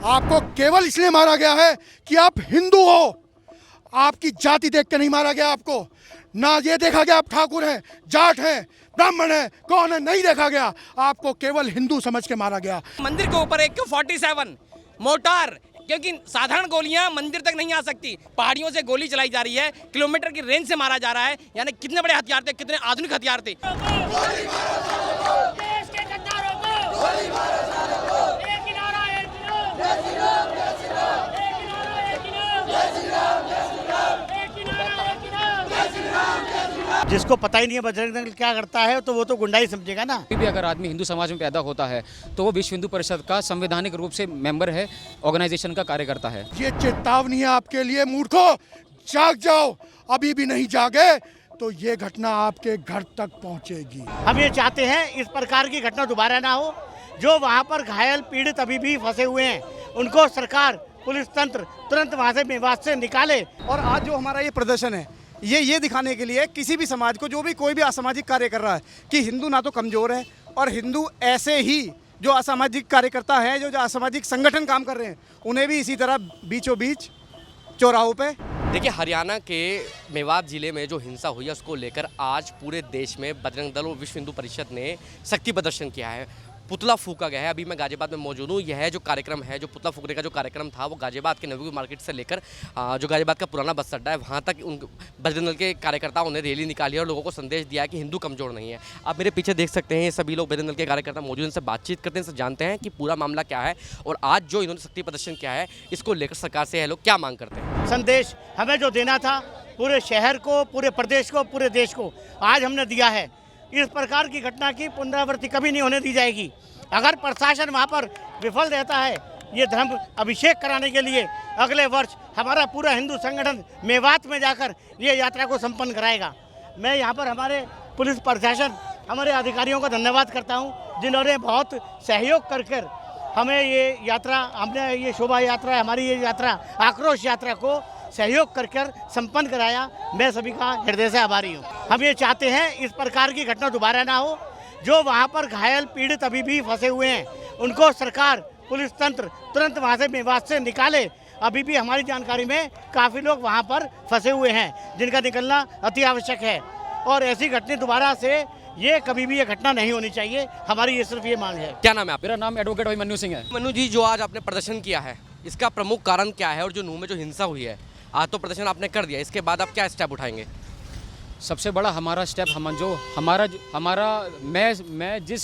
आपको केवल इसलिए मारा गया है कि आप हिंदू हो। आपकी जाति देख के नहीं मारा गया आपको, ना ये देखा गया आप ठाकुर हैं, जाट हैं, ब्राह्मण हैं, कौन है, नहीं देखा गया। आपको केवल हिंदू समझ के मारा गया। मंदिर के ऊपर एक 47 मोटार, क्योंकि साधारण गोलियां मंदिर तक नहीं आ सकती, पहाड़ियों से गोली चलाई जा रही है, किलोमीटर की रेंज से मारा जा रहा है। यानी कितने बड़े हथियार थे, कितने आधुनिक हथियार थे। देश के गद्दारों को एक किनारा एक किनारा एक किनारा एक किनारा। जिसको पता ही नहीं है बजरंग दल क्या करता है तो वो तो गुंडा ही समझेगा ना। कोई भी अगर आदमी हिंदू समाज में पैदा होता है तो वो विश्व हिंदू परिषद का संवैधानिक रूप से मेंबर है, ऑर्गेनाइजेशन का कार्यकर्ता है। ये चेतावनी है आपके लिए मूर्खों, जाग जाओ। अभी भी नहीं जागे तो ये घटना आपके घर तक पहुंचेगी। हम ये चाहते हैं इस प्रकार की घटना दोबारा ना हो। जो वहाँ पर घायल पीड़ित अभी भी फंसे हुए हैं उनको सरकार, पुलिस तंत्र तुरंत वहाँ से मेवात से निकाले। और आज जो हमारा ये प्रदर्शन है ये दिखाने के लिए किसी भी समाज को, जो भी कोई भी असामाजिक कार्य कर रहा है, कि हिंदू ना तो कमज़ोर है, और हिंदू ऐसे ही जो असामाजिक कार्यकर्ता हैं, जो असामाजिक संगठन काम कर रहे हैं, उन्हें भी इसी तरह बीचों बीच चौराहों पे। देखिए, हरियाणा के मेवात जिले में जो हिंसा हुई है उसको लेकर आज पूरे देश में बजरंग दल और विश्व हिंदू परिषद ने शक्ति प्रदर्शन किया है, पुतला फूका गया है। अभी मैं गाजियाबाद में मौजूद हूँ। यह जो कार्यक्रम है, जो पुतला फूकने का जो कार्यक्रम था, वो गाजियाबाद के नवी मार्केट से लेकर जो गाजियाबाद का पुराना बस अड्डा है वहाँ तक उन बजरंग दल के कार्यकर्ताओं ने रैली निकाली और लोगों को संदेश दिया है कि हिंदू कमजोर नहीं है। आप मेरे पीछे देख सकते हैं, ये सभी लोग बजरंग दल के कार्यकर्ता मौजूद, इनसे बातचीत करते हैं, इनसे जानते हैं कि पूरा मामला क्या है और आज जो इन्होंने शक्ति प्रदर्शन किया है इसको लेकर सरकार से यह लोग क्या मांग करते हैं। संदेश हमें जो देना था पूरे शहर को, पूरे प्रदेश को, पूरे देश को, आज हमने दिया है। इस प्रकार की घटना की पुनरावृत्ति कभी नहीं होने दी जाएगी। अगर प्रशासन वहाँ पर विफल रहता है ये धर्म अभिषेक कराने के लिए, अगले वर्ष हमारा पूरा हिंदू संगठन मेवात में जाकर ये यात्रा को संपन्न कराएगा। मैं यहाँ पर हमारे पुलिस प्रशासन, हमारे अधिकारियों का धन्यवाद करता हूँ जिन्होंने बहुत सहयोग कर हमें ये यात्रा, हमने ये शोभा यात्रा, हमारी ये यात्रा, आक्रोश यात्रा को सहयोग कर संपन्न कराया। मैं सभी का हृदय से आभारी हूँ। हम ये चाहते हैं इस प्रकार की घटना दोबारा ना हो। जो वहाँ पर घायल पीड़ित अभी भी फंसे हुए हैं उनको सरकार, पुलिस तंत्र तुरंत वहाँ से मेवात से निकाले। अभी भी हमारी जानकारी में काफ़ी लोग वहाँ पर फंसे हुए हैं जिनका निकलना अति आवश्यक है, और ऐसी घटना दोबारा से ये कभी भी ये घटना नहीं होनी चाहिए। हमारी ये सिर्फ ये मांग है। क्या नाम है आप? मेरा नाम एडवोकेट अभिमन्यु सिंह है। मनु जी, जो आज आपने प्रदर्शन किया है इसका प्रमुख कारण क्या है, और जो नूह में जो हिंसा हुई है, आज तो प्रदर्शन आपने कर दिया, इसके बाद आप क्या स्टेप उठाएंगे? सबसे बड़ा हमारा स्टेप मैं जिस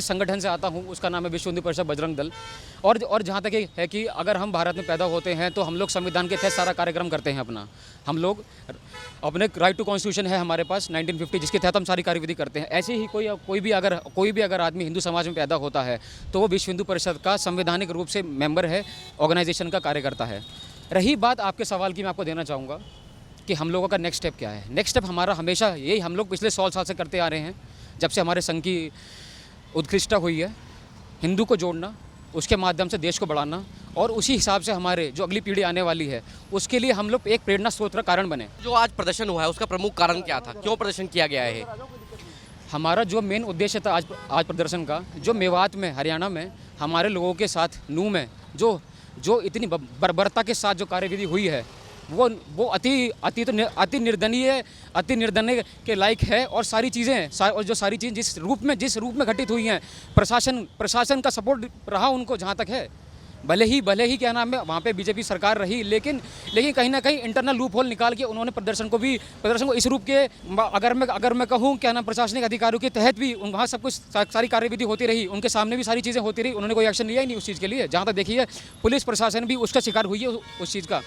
संगठन से आता हूं उसका नाम है विश्व हिंदू परिषद बजरंग दल। और जहां तक है कि अगर हम भारत में पैदा होते हैं तो हम लोग संविधान के तहत सारा कार्यक्रम करते हैं अपना। हम लोग अपने राइट टू कॉन्स्टिट्यूशन है हमारे पास 1950, जिसके तहत हम सारी कार्यविधि करते हैं। ऐसे ही कोई भी अगर आदमी हिंदू समाज में पैदा होता है तो वो विश्व हिंदू परिषद का संवैधानिक रूप से मेंबर है, ऑर्गेनाइजेशन का कार्यकर्ता है। रही बात आपके सवाल की, मैं आपको देना चाहूँगा कि हम लोगों का नेक्स्ट स्टेप क्या है। नेक्स्ट स्टेप हमारा हमेशा यही, हम लोग पिछले 100 साल से करते आ रहे हैं, जब से हमारे संघ की उत्कृष्टता हुई है, हिंदू को जोड़ना, उसके माध्यम से देश को बढ़ाना, और उसी हिसाब से हमारे जो अगली पीढ़ी आने वाली है उसके लिए हम लोग एक प्रेरणा स्रोत का कारण बने। जो आज प्रदर्शन हुआ है उसका प्रमुख कारण क्या था, क्यों प्रदर्शन किया गया है? हमारा जो मेन उद्देश्य था आज प्रदर्शन का, जो मेवात में, हरियाणा में हमारे लोगों के साथ नूह में जो इतनी बर्बरता के साथ जो कार्यविधि हुई है वो अति निर्दयनीय के लायक है। और सारी चीज़ें और जो सारी चीज़ जिस रूप में घटित हुई हैं, प्रशासन का सपोर्ट रहा उनको जहाँ तक है। भले ही क्या नाम है वहाँ पे बीजेपी सरकार रही, लेकिन कहीं ना कहीं इंटरनल लूप होल निकाल के उन्होंने प्रदर्शन को इस रूप के, अगर मैं कहूँ क्या नाम, प्रशासनिक अधिकारियों के तहत भी वहाँ सब कुछ सारी कार्यविधि होती रही, उनके सामने भी सारी चीज़ें होती रही, उन्होंने कोई एक्शन लिया ही नहीं उस चीज़ के लिए। जहाँ तक देखिए पुलिस प्रशासन भी उसका शिकार हुई है उस चीज़ का,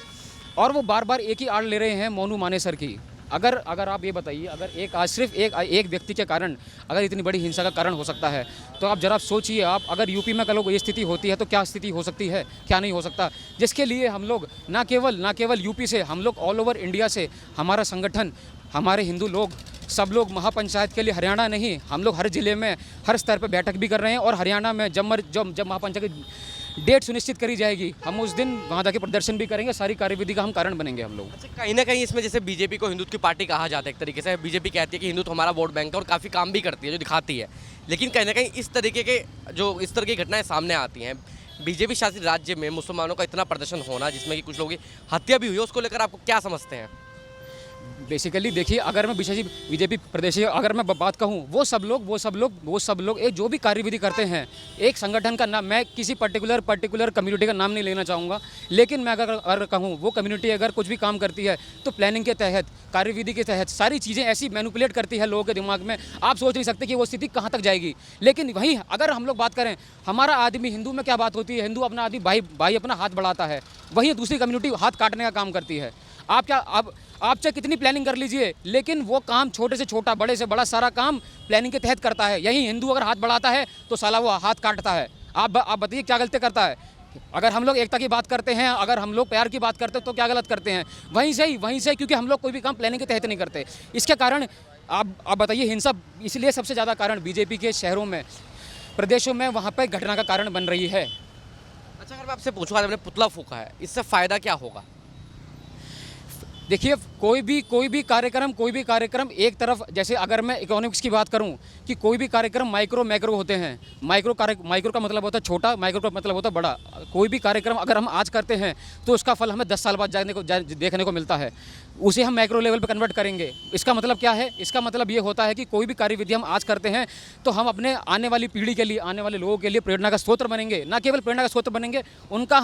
और वो बार एक ही आड़ ले रहे हैं मोनू मानेसर की। अगर आप ये बताइए, अगर आज सिर्फ एक व्यक्ति के कारण अगर इतनी बड़ी हिंसा का कारण हो सकता है तो आप जरा सोचिए, आप अगर यूपी में कल ये स्थिति होती है तो क्या स्थिति हो सकती है, क्या नहीं हो सकता। जिसके लिए हम लोग ना केवल यूपी से, हम लोग ऑल ओवर इंडिया से, हमारा संगठन, हमारे हिंदू लोग, सब लोग महापंचायत के लिए, हरियाणा नहीं, हम लोग हर जिले में हर स्तर पर बैठक भी कर रहे हैं। और हरियाणा में जब महापंचायत की डेट सुनिश्चित करी जाएगी, हम उस दिन वहाँ जाके प्रदर्शन भी करेंगे, सारी कार्यविधि का हम कारण बनेंगे हम लोग। अच्छा, कहीं ना कहीं इसमें जैसे बीजेपी को हिंदुत्व की पार्टी कहा जाता है, एक तरीके से बीजेपी कहती है कि हिंदुत्व हमारा वोट बैंक है और काफ़ी काम भी करती है, जो दिखाती है, लेकिन कहीं ना कहीं इस तरह की घटनाएं सामने आती हैं। बीजेपी शासित राज्य में मुसलमानों का इतना प्रदर्शन होना, जिसमें कि कुछ लोगों की हत्या भी हुई है, उसको लेकर आपको क्या समझते हैं? बेसिकली देखिए, अगर मैं बीजेपी प्रदेश की अगर मैं बात कहूँ, वो सब लोग एक जो भी कार्यविधि करते हैं, एक संगठन का नाम, मैं किसी पर्टिकुलर कम्युनिटी का नाम नहीं लेना चाहूँगा, लेकिन मैं अगर कहूँ, वो कम्युनिटी अगर कुछ भी काम करती है तो प्लानिंग के तहत, कार्यविधि के तहत सारी चीज़ें ऐसी मैनिपुलेट करती है लोगों के दिमाग में, आप सोच नहीं सकते कि वो स्थिति कहाँ तक जाएगी। लेकिन वहीं अगर हम लोग बात करें, हमारा आदमी हिंदू में क्या बात होती है, हिंदू अपना आदमी भाई अपना हाथ बढ़ाता है, वहीं दूसरी कम्युनिटी हाथ काटने का काम करती है। आप चाहे कितनी प्लानिंग कर लीजिए, लेकिन वो काम छोटे से छोटा, बड़े से बड़ा सारा काम प्लानिंग के तहत करता है। यही हिंदू अगर हाथ बढ़ाता है तो साला वो हाथ काटता है। आप बताइए क्या गलती करता है? अगर हम लोग एकता की बात करते हैं, अगर हम लोग प्यार की बात करते हैं तो क्या गलत करते हैं? वहीं से क्योंकि हम लोग कोई भी काम प्लानिंग के तहत नहीं करते। इसके कारण आप बताइए, हिंसा इसलिए सबसे ज़्यादा कारण बीजेपी के शहरों में, प्रदेशों में, वहाँ पर घटना का कारण बन रही है। अच्छा, अगर मैं आपसे पूछूँ, आज आपने पुतला फूका है, इससे फ़ायदा क्या होगा? देखिए, कोई भी कार्यक्रम एक तरफ, जैसे अगर मैं इकोनॉमिक्स की बात करूं कि कोई भी कार्यक्रम मैक्रो होते हैं। माइक्रो का मतलब होता है छोटा, माइक्रो का मतलब होता है बड़ा। कोई भी कार्यक्रम अगर हम आज करते हैं तो उसका फल हमें 10 साल बाद देखने को मिलता है। उसे हम मैक्रो लेवल पर कन्वर्ट करेंगे। इसका मतलब क्या है? इसका मतलब ये होता है कि कोई भी कार्यविधि हम आज करते हैं तो हम अपने आने वाली पीढ़ी के लिए, आने वाले लोगों के लिए प्रेरणा का स्रोत बनेंगे। ना केवल प्रेरणा का स्रोत बनेंगे, उनका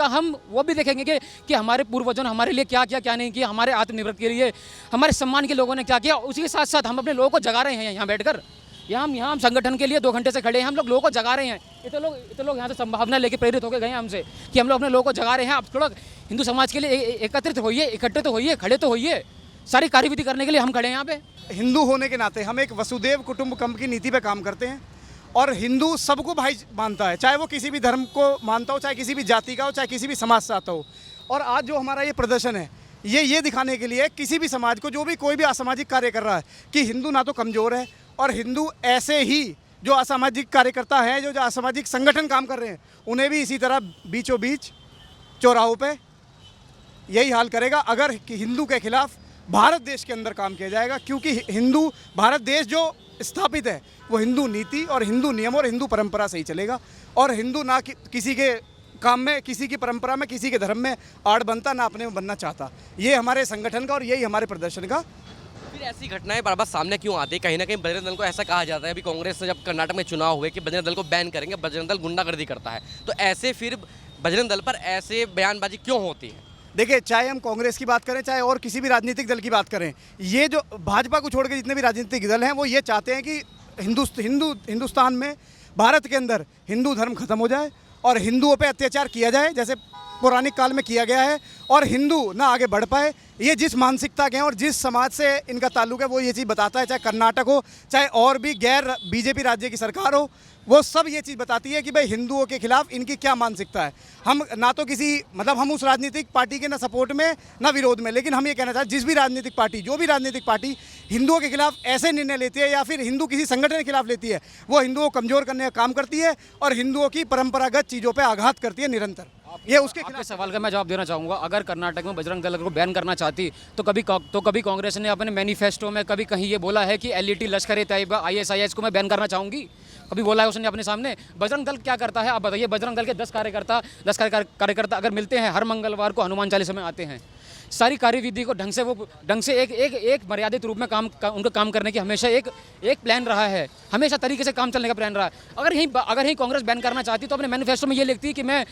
हम वो भी देखेंगे कि हमारे पूर्वजों ने हमारे लिए क्या किया, क्या नहीं किया, हमारे आत्मनिर्भर के लिए, हमारे सम्मान के लोगों ने क्या किया। उसी के साथ साथ हम अपने लोगों को जगा रहे हैं यहाँ बैठकर। यहाँ हम संगठन के लिए 2 घंटे से खड़े हैं, हम लोग लोगों को जगा रहे हैं। इतने लोग यहाँ से संभावना लेके प्रेरित होकर गए हमसे कि हम लोग अपने लोगों को जगा रहे हैं। आप थोड़ा हिंदू समाज के लिए एकत्रित होइए, इकट्ठे तो होइए, खड़े तो होइए। सारी कार्यविधि करने के लिए हम खड़े हैं यहाँ पे। हिंदू होने के नाते हम एक वसुदेव कुटुंबकम की नीति पे काम करते हैं और हिंदू सबको भाई मानता है, चाहे वो किसी भी धर्म को मानता हो, चाहे किसी भी जाति का हो, चाहे किसी भी समाज से आता हो। और आज जो हमारा ये प्रदर्शन है, ये दिखाने के लिए किसी भी समाज को, जो भी कोई भी असामाजिक कार्य कर रहा है, कि हिंदू ना तो कमज़ोर है, और हिंदू ऐसे ही जो असामाजिक कार्यकर्ता हैं, जो असामाजिक संगठन काम कर रहे हैं, उन्हें भी इसी तरह बीचों बीच चौराहों पे यही हाल करेगा अगर हिंदू के खिलाफ भारत देश के अंदर काम किया जाएगा। क्योंकि हिंदू, भारत देश जो स्थापित है वो हिंदू नीति और हिंदू नियम और हिंदू परंपरा से ही चलेगा। और हिंदू ना किसी के काम में, किसी की परंपरा में, किसी के धर्म में आड़ बनता, ना अपने में बनना चाहता। ये हमारे संगठन का और यही हमारे प्रदर्शन का। फिर ऐसी घटनाएं बार बार सामने क्यों आती है? कहीं ना कहीं बजरंग दल को ऐसा कहा जाता है, अभी कांग्रेस ने जब कर्नाटक में चुनाव हुए कि बजरंग दल को बैन करेंगे, बजरंग दल गुंडागर्दी करता है, तो ऐसे फिर बजरंग दल पर ऐसे बयानबाजी क्यों होती है? देखिए, चाहे हम कांग्रेस की बात करें, चाहे और किसी भी राजनीतिक दल की बात करें, ये जो भाजपा को छोड़ के जितने भी राजनीतिक दल हैं, वो ये चाहते हैं कि हिंदुस्तान में, भारत के अंदर हिंदू धर्म खत्म हो जाए और हिंदुओं पे अत्याचार किया जाए, जैसे पौराणिक काल में किया गया है, और हिंदू ना आगे बढ़ पाए। ये जिस मानसिकता के हैं और जिस समाज से इनका ताल्लुक है, वो ये चीज़ बताता है। चाहे कर्नाटक हो, चाहे और भी गैर बीजेपी राज्य की सरकार हो, वो सब ये चीज़ बताती है कि भाई हिंदुओं के खिलाफ इनकी क्या मानसिकता है। हम ना तो किसी, मतलब हम उस राजनीतिक पार्टी के ना सपोर्ट में ना विरोध में, लेकिन हम ये कहना चाहते हैं, जिस भी राजनीतिक पार्टी, जो भी राजनीतिक पार्टी हिंदुओं के खिलाफ ऐसे निर्णय लेती है या फिर हिंदू किसी संगठन के खिलाफ लेती है, वो हिंदुओं को कमज़ोर करने का काम करती है और हिंदुओं की परंपरागत चीज़ों पर आघात करती है निरंतर। ये उसके आपके सवाल का मैं जवाब देना चाहूँगा। अगर कर्नाटक में बजरंग दल को बैन करना चाहती तो कभी कांग्रेस ने अपने मैनिफेस्टो में कभी कहीं ये बोला है कि एलईटी, लश्कर-ए-तैयबा, ISIS को मैं बैन करना चाहूँगी? कभी बोला है उसने अपने सामने? बजरंग दल क्या करता है आप बताइए? बजरंग दल के 10 कार्यकर्ता अगर मिलते हैं, हर मंगलवार को हनुमान चालीसा में आते हैं। सारी कार्यविधि को ढंग से एक मर्यादित रूप में उनका काम करने की हमेशा एक प्लान रहा है, हमेशा तरीके से काम चलने का प्लान रहा है। अगर यहीं कांग्रेस बैन करना चाहती तो अपने मैनिफेस्टो में ये लिखती है कि मैं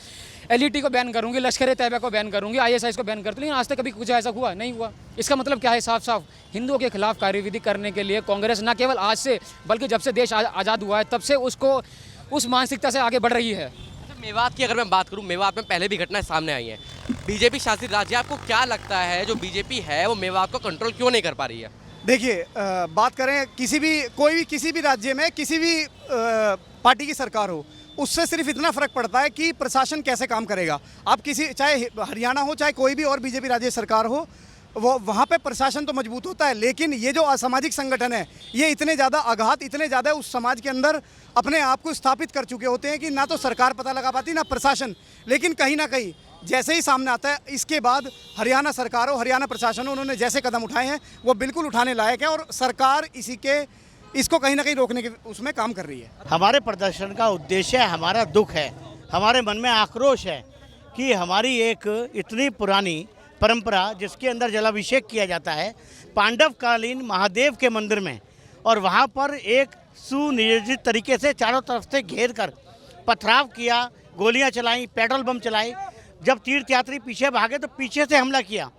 एलईटी को बैन करूंगी, लश्कर-ए-तैयबा को बैन करूंगी, ISIS को बैन करती, लेकिन आज तक कभी कुछ ऐसा हुआ नहीं हुआ। इसका मतलब क्या है? साफ हिंदुओं के खिलाफ कार्यविधि करने के लिए कांग्रेस न केवल आज से, बल्कि जब से देश आज़ाद हुआ है तब से उसको उस मानसिकता से आगे बढ़ रही है। मेवात की अगर मैं बात करूं, मेवात में पहले भी घटनाएं सामने आई हैं। बीजेपी शासित राज्य, आपको क्या लगता है जो बीजेपी है वो मेवात को कंट्रोल क्यों नहीं कर पा रही है? देखिए, बात करें किसी भी राज्य में किसी भी पार्टी की सरकार हो, उससे सिर्फ इतना फ़र्क पड़ता है कि प्रशासन कैसे काम करेगा। आप चाहे हरियाणा हो, चाहे कोई भी और बीजेपी राज्य सरकार हो, वो वहाँ पे प्रशासन तो मजबूत होता है, लेकिन ये जो असामाजिक संगठन है, ये इतने ज़्यादा आघात, इतने ज़्यादा उस समाज के अंदर अपने आप को स्थापित कर चुके होते हैं कि ना तो सरकार पता लगा पाती, ना प्रशासन। लेकिन कहीं ना कहीं जैसे ही सामने आता है, इसके बाद हरियाणा सरकार हो, हरियाणा प्रशासन हो, उन्होंने जैसे कदम उठाए हैं वो बिल्कुल उठाने लायक है और सरकार इसको कहीं ना कहीं रोकने के उसमें काम कर रही है। हमारे प्रदर्शन का उद्देश्य हमारा दुख है हमारे मन में आक्रोश है कि हमारी एक इतनी पुरानी परंपरा जिसके अंदर जलाभिषेक किया जाता है पांडवकालीन महादेव के मंदिर में, और वहाँ पर एक सुनियोजित तरीके से चारों तरफ से घेर कर पथराव किया, गोलियां चलाई, पेट्रोल बम चलाई। जब तीर्थयात्री पीछे भागे तो पीछे से हमला किया।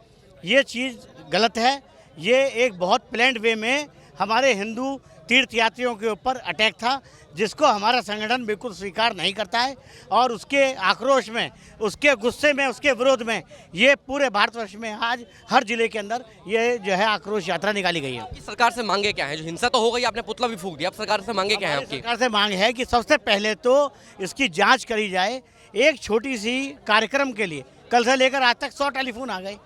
ये चीज़ गलत है। ये एक बहुत प्लान्ड वे में हमारे हिंदू तीर्थयात्रियों के ऊपर अटैक था, जिसको हमारा संगठन बिल्कुल स्वीकार नहीं करता है। और उसके आक्रोश में, उसके गुस्से में, उसके विरोध में ये पूरे भारतवर्ष में आज हर जिले के अंदर ये जो है आक्रोश यात्रा निकाली गई है। कि सरकार से मांगे क्या है? जो हिंसा तो हो गई, आपने पुतला भी फूंक दिया, अब सरकार से मांगे क्या है आपकी? सरकार से मांग है कि सबसे पहले तो इसकी जांच करी जाए। एक छोटी सी कार्यक्रम के लिए कल से लेकर आज तक 100 टेलीफोन आ गए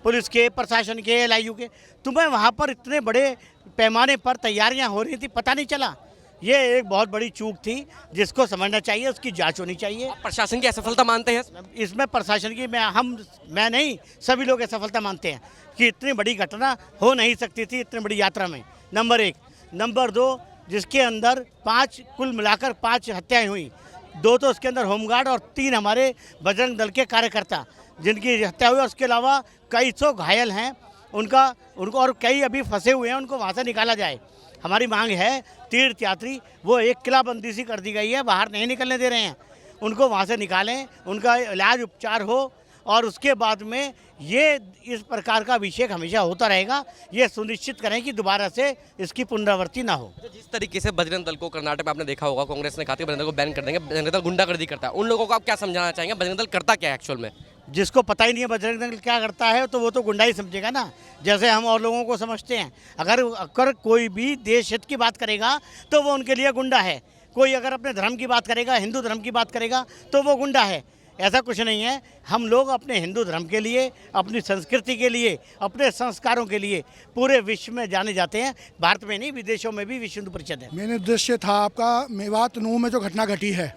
पुलिस के, प्रशासन के, LIU के। तुम्हें वहाँ पर इतने बड़े पैमाने पर तैयारियां हो रही थी, पता नहीं चला। ये एक बहुत बड़ी चूक थी जिसको समझना चाहिए, उसकी जांच होनी चाहिए। प्रशासन की असफलता मानते हैं? इसमें प्रशासन की मैं नहीं, सभी लोग असफलता मानते हैं कि इतनी बड़ी घटना हो नहीं सकती थी इतनी बड़ी यात्रा में, नंबर 1। नंबर 2, जिसके अंदर 5 कुल मिलाकर 5 हत्याएं हुई, 2 तो उसके अंदर होमगार्ड और 3 हमारे बजरंग दल के कार्यकर्ता जिनकी हत्या हुई। उसके अलावा कई 100 घायल हैं, उनको और कई अभी फंसे हुए हैं, उनको वहाँ से निकाला जाए। हमारी मांग है तीर्थयात्री, वो एक किलाबंदी सी कर दी गई है, बाहर नहीं निकलने दे रहे हैं, उनको वहाँ से निकालें, उनका इलाज उपचार हो और उसके बाद में ये इस प्रकार का अभिषेक हमेशा होता रहेगा। ये सुनिश्चित करें कि दोबारा से इसकी पुनरावृत्ति ना हो। तो जिस तरीके से बजरंग दल को कर्नाटक में आपने देखा होगा, कांग्रेस ने कहा था बजरंग दल को बैन कर देंगे, बजरंग दल गुंडागर्दी करता है, उन लोगों को आप क्या समझाना चाहेंगे? बजरंग दल करता क्या है एक्चुअल में? जिसको पता ही नहीं है बजरंग दल क्या करता है तो वो तो गुंडा ही समझेगा ना, जैसे हम और लोगों को समझते हैं। अगर कोई भी देश हित की बात करेगा तो वो उनके लिए गुंडा है। कोई अगर अपने धर्म की बात करेगा, हिंदू धर्म की बात करेगा तो वो गुंडा है। ऐसा कुछ नहीं है। हम लोग अपने हिंदू धर्म के लिए, अपनी संस्कृति के लिए, अपने संस्कारों के लिए पूरे विश्व में जाने जाते हैं। भारत में नहीं, विदेशों में भी विश्व हिंदू परिषद है। मेन उद्देश्य था आपका मेवात नूह में जो घटना घटी है,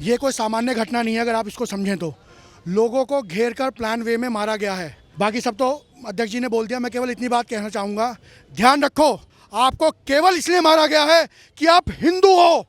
ये कोई सामान्य घटना नहीं है। अगर आप इसको समझें तो लोगों को घेर कर प्लान वे में मारा गया है। बाकी सब तो अध्यक्ष जी ने बोल दिया। मैं केवल इतनी बात कहना चाहूँगा, ध्यान रखो, आपको केवल इसलिए मारा गया है कि आप हिंदू हो।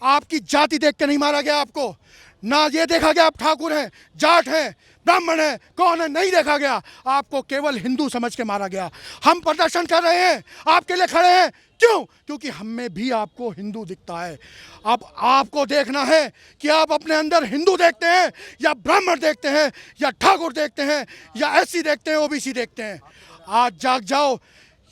आपकी जाति देख के नहीं मारा गया आपको, ना ये देखा गया आप ठाकुर हैं, जाट हैं, ब्राह्मण हैं, कौन है, नहीं देखा गया। आपको केवल हिंदू समझ के मारा गया। हम प्रदर्शन कर रहे हैं, आपके लिए खड़े हैं। क्यों? क्योंकि हम में भी आपको हिंदू दिखता है। अब आपको देखना है कि आप अपने अंदर हिंदू देखते हैं या ब्राह्मण देखते हैं या ठाकुर देखते हैं या SC देखते हैं, OBC देखते हैं। आज जाग जाओ।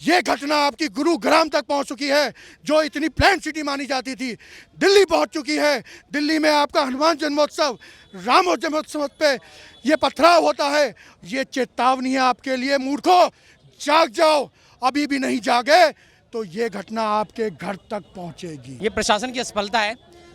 ये घटना आपकी गुरुग्राम तक पहुंच चुकी है, जो इतनी प्लान सिटी मानी जाती थी, दिल्ली पहुंच चुकी है। दिल्ली में आपका हनुमान जन्मोत्सव, राम जन्मोत्सव पे ये पथराव होता है। ये चेतावनी है आपके लिए, मूर्खों, जाग जाओ। अभी भी नहीं जागे तो ये घटना आपके घर तक पहुंचेगी। ये प्रशासन की असफलता है।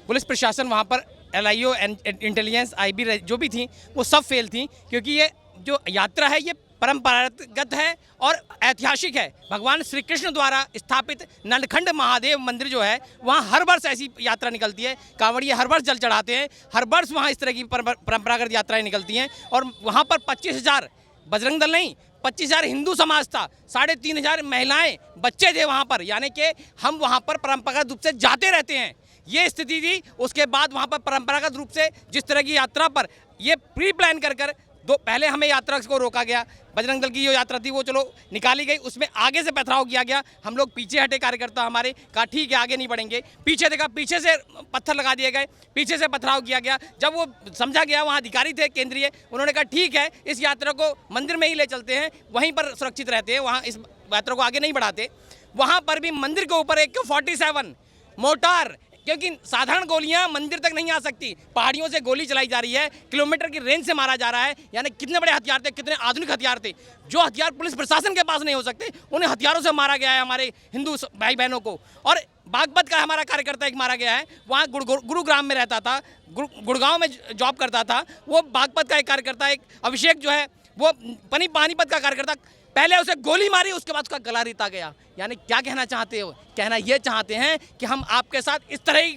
पुलिस प्रशासन वहाँ पर LIO, इंटेलिजेंस, IB जो भी थी वो सब फेल थी, क्योंकि ये जो यात्रा है ये परंपरागत है और ऐतिहासिक है। भगवान श्री कृष्ण द्वारा स्थापित नलखंड महादेव मंदिर जो है, वहाँ हर वर्ष ऐसी यात्रा निकलती है। कांवड़िए हर वर्ष जल चढ़ाते हैं, हर वर्ष वहाँ इस तरह की परंपरागत यात्राएं निकलती हैं। और वहाँ पर 25,000 बजरंग दल नहीं, 25,000 हिंदू समाज था, 3,500 महिलाएं, बच्चे थे वहाँ पर। यानी कि हम वहाँ पर परंपरागत रूप से जाते रहते हैं, ये स्थिति थी। उसके बाद वहाँ पर परंपरागत रूप से जिस तरह की यात्रा पर ये प्री प्लान कर पहले हमें यात्रा को रोका गया। बजरंग दल की जो यात्रा थी वो चलो निकाली गई, उसमें आगे से पथराव किया गया। हम लोग पीछे हटे, कार्यकर्ता हमारे कहा ठीक है आगे नहीं बढ़ेंगे। पीछे देखा, पीछे से पत्थर लगा दिए गए, पीछे से पथराव किया गया। जब वो समझा गया, वहाँ अधिकारी थे केंद्रीय, उन्होंने कहा ठीक है इस यात्रा को मंदिर में ही ले चलते हैं, वहीं पर सुरक्षित रहते हैं, वहाँ इस यात्रा को आगे नहीं बढ़ाते। वहाँ पर भी मंदिर के ऊपर AK-47 मोटार, क्योंकि साधारण गोलियां मंदिर तक नहीं आ सकती, पहाड़ियों से गोली चलाई जा रही है, किलोमीटर की रेंज से मारा जा रहा है। यानी कितने बड़े हथियार थे, कितने आधुनिक हथियार थे, जो हथियार पुलिस प्रशासन के पास नहीं हो सकते, उन्हें हथियारों से मारा गया है हमारे हिंदू भाई बहनों को। और बागपत का हमारा कार्यकर्ता एक मारा गया है, वहाँ गुरुग्राम में रहता था, गुड़गांव में जॉब करता था। वो बागपत का एक कार्यकर्ता, एक अभिषेक जो है वो पानीपत का कार्यकर्ता, पहले उसे गोली मारी, उसके बाद उसका गला रीता गया। यानी क्या कहना चाहते हो? कहना ये चाहते हैं कि हम आपके साथ इस तरह ही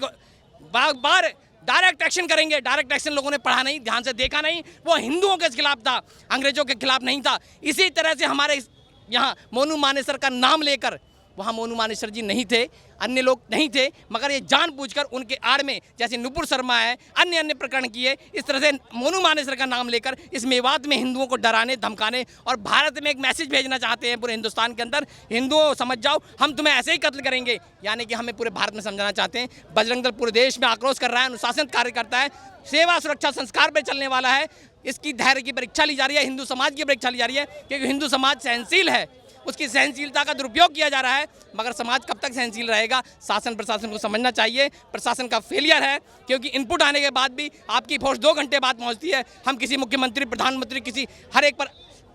बार डायरेक्ट एक्शन करेंगे। डायरेक्ट एक्शन लोगों ने पढ़ा नहीं, ध्यान से देखा नहीं, वो हिंदुओं के खिलाफ था, अंग्रेजों के खिलाफ नहीं था। इसी तरह से हमारे यहाँ मोनू मानेसर का नाम लेकर वहाँ मोनू मानेसर जी नहीं थे, अन्य लोग नहीं थे, मगर ये जानबूझकर उनके आड़ में जैसे नुपुर शर्मा है, अन्य अन्य प्रकरण किए, इस तरह से मोनू मानेसर का नाम लेकर इस मेवात में हिंदुओं को डराने धमकाने और भारत में एक मैसेज भेजना चाहते हैं पूरे हिंदुस्तान के अंदर, हिंदुओं समझ जाओ हम तुम्हें ऐसे ही कत्ल करेंगे, यानी कि हमें पूरे भारत में समझाना चाहते हैं। बजरंग दल पूरे देश में आक्रोश कर रहा है, अनुशासन कार्य करता है, सेवा सुरक्षा संस्कार पर चलने वाला है। इसकी धैर्य की परीक्षा ली जा रही है, हिंदू समाज की परीक्षा ली जा रही है, क्योंकि हिंदू समाज सहनशील है, उसकी सहनशीलता का दुरुपयोग किया जा रहा है। मगर समाज कब तक सहनशील रहेगा? शासन प्रशासन को समझना चाहिए, प्रशासन का फेलियर है, क्योंकि इनपुट आने के बाद भी आपकी फोर्स 2 घंटे बाद पहुंचती है। हम किसी मुख्यमंत्री, प्रधानमंत्री, किसी हर एक पर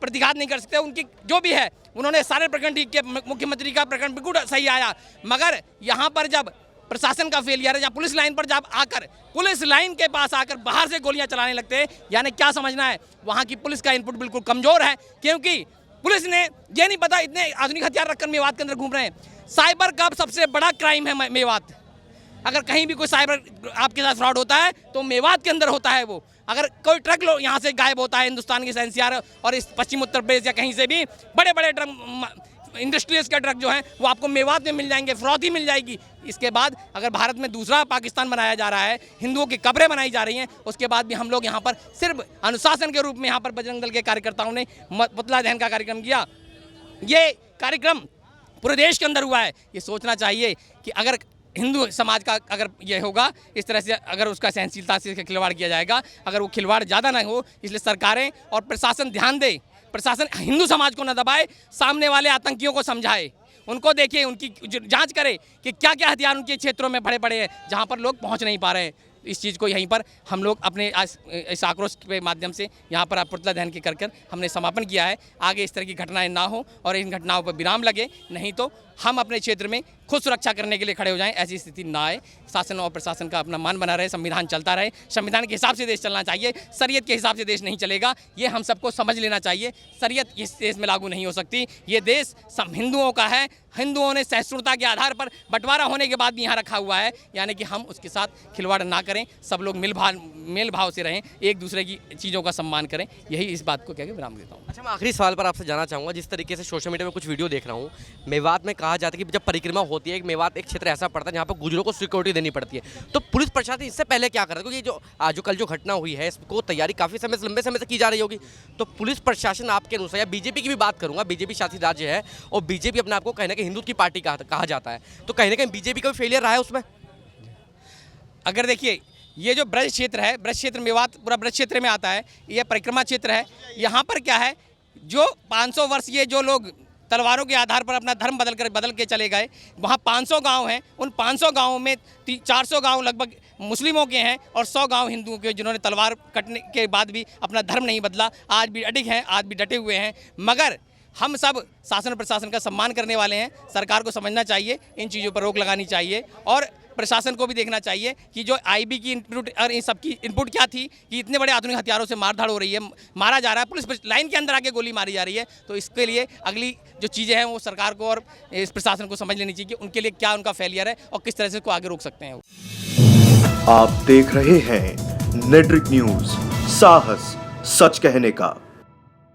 प्रतिघात नहीं कर सकते। उनकी जो भी है, उन्होंने सारे प्रकरण ठीक किए, मुख्यमंत्री का प्रकरण बिल्कुल सही आया, मगर यहाँ पर जब प्रशासन का फेलियर है, जब पुलिस लाइन पर जब आकर, पुलिस लाइन के पास आकर बाहर से गोलियां चलाने लगते हैं, यानी क्या समझना है? वहाँ की पुलिस का इनपुट बिल्कुल कमजोर है, क्योंकि पुलिस ने ये नहीं पता इतने आधुनिक हथियार रखकर मेवात के अंदर घूम रहे हैं। साइबर का सबसे बड़ा क्राइम है मेवात। अगर कहीं भी कोई साइबर आपके साथ फ्रॉड होता है तो मेवात के अंदर होता है वो। अगर कोई ट्रक यहाँ से गायब होता है हिंदुस्तान की एनसीआर और इस पश्चिम उत्तर प्रदेश या कहीं से भी, बड़े बड़े ट्रक, इंडस्ट्रीज के ट्रक जो हैं वो आपको मेवात में मिल जाएंगे, फ्रॉती मिल जाएगी। इसके बाद अगर भारत में दूसरा पाकिस्तान बनाया जा रहा है, हिंदुओं की कब्रें बनाई जा रही हैं, उसके बाद भी हम लोग यहाँ पर सिर्फ अनुशासन के रूप में यहाँ पर बजरंग दल के कार्यकर्ताओं ने पुतला दहन का कार्यक्रम किया। ये कार्यक्रम पूरे देश के अंदर हुआ है। ये सोचना चाहिए कि अगर हिंदू समाज का अगर ये होगा इस तरह से, अगर उसका सहनशीलता से खिलवाड़ किया जाएगा, अगर वो खिलवाड़ ज़्यादा ना हो, इसलिए सरकारें और प्रशासन ध्यान दे, प्रशासन हिंदू समाज को न दबाए, सामने वाले आतंकियों को समझाए, उनको देखिए, उनकी जांच करे कि क्या क्या हथियार उनके क्षेत्रों में बड़े बड़े हैं जहां पर लोग पहुंच नहीं पा रहे हैं। इस चीज़ को यहीं पर हम लोग अपने इस आक्रोश के माध्यम से यहाँ पर पुतला दहन के कर हमने समापन किया है। आगे इस तरह की घटनाएं ना हो और इन घटनाओं पर विराम लगे, नहीं तो हम अपने क्षेत्र में खुद सुरक्षा करने के लिए खड़े हो जाएं, ऐसी स्थिति ना आए। शासन और प्रशासन का अपना मान बना रहे, संविधान चलता रहे, संविधान के हिसाब से देश चलना चाहिए, शरीयत के हिसाब से देश नहीं चलेगा, ये हम सबको समझ लेना चाहिए। शरीयत इस देश में लागू नहीं हो सकती, ये देश हिंदुओं का है, हिंदुओं ने सहिष्णुता के आधार पर बंटवारा होने के बाद भी यहाँ रखा हुआ है, यानी कि हम उसके साथ खिलवाड़ ना करें, सब लोग मेल भाव से रहें, एक दूसरे की चीज़ों का सम्मान करें, यही इस बात को कह के विराम देता हूँ। अच्छा, मैं आखिरी सवाल पर आपसे जानना चाहूँगा, जिस तरीके से सोशल मीडिया में कुछ वीडियो देख रहा हूँ, मेवात में कहा जाता है कि जब परिक्रमा होती है, मेवात एक क्षेत्र ऐसा पड़ता है जहाँ पर गुजरों को सिक्योरिटी देनी पड़ती है, तो पुलिस प्रशासन इससे पहले क्या कर रहा है? क्योंकि जो कल जो घटना हुई है, इसको तैयारी काफ़ी लंबे समय से की जा रही होगी, तो पुलिस प्रशासन आपके अनुसार, या बीजेपी की भी बात करूँगा, बीजेपी शासित राज्य है और बीजेपी अपने आपको कहीं ना कहीं हिंदू की पार्टी कहा जाता है, तो कहीं ना कहीं बीजेपी का भी फेलियर रहा है उसमें? अगर देखिए, ये जो ब्रज क्षेत्र है, ब्रज क्षेत्र मेवात पूरा ब्रज क्षेत्र में आता है, यह परिक्रमा क्षेत्र है। यहाँ पर क्या है, जो 500 वर्ष ये जो लोग तलवारों के आधार पर अपना धर्म बदल के चले गए, वहाँ 500 गांव हैं, उन 500 गांवों में 400 गांव लगभग मुस्लिमों के हैं और 100 गांव हिंदुओं के, जिन्होंने तलवार कटने के बाद भी अपना धर्म नहीं बदला, आज भी अडिग हैं, आज भी डटे हुए हैं। मगर हम सब शासन और प्रशासन का सम्मान करने वाले हैं, सरकार को समझना चाहिए, इन चीज़ों पर रोक लगानी चाहिए और प्रशासन को भी देखना चाहिए कि जो आईबी की इनपुट और इन सब की इनपुट क्या थी कि इतने बड़े आधुनिक हथियारों से मारधाड़ हो रही है, मारा जा रहा है, पुलिस लाइन के अंदर आके गोली मारी जा रही है। तो इसके लिए अगली जो चीज़ें हैं वो सरकार को और इस प्रशासन को समझ लेनी चाहिए कि उनके लिए क्या उनका फेलियर है और किस तरह से इसको आगे रोक सकते हैं। आप देख रहे हैं नेट्रिक न्यूज, साहस सच कहने का।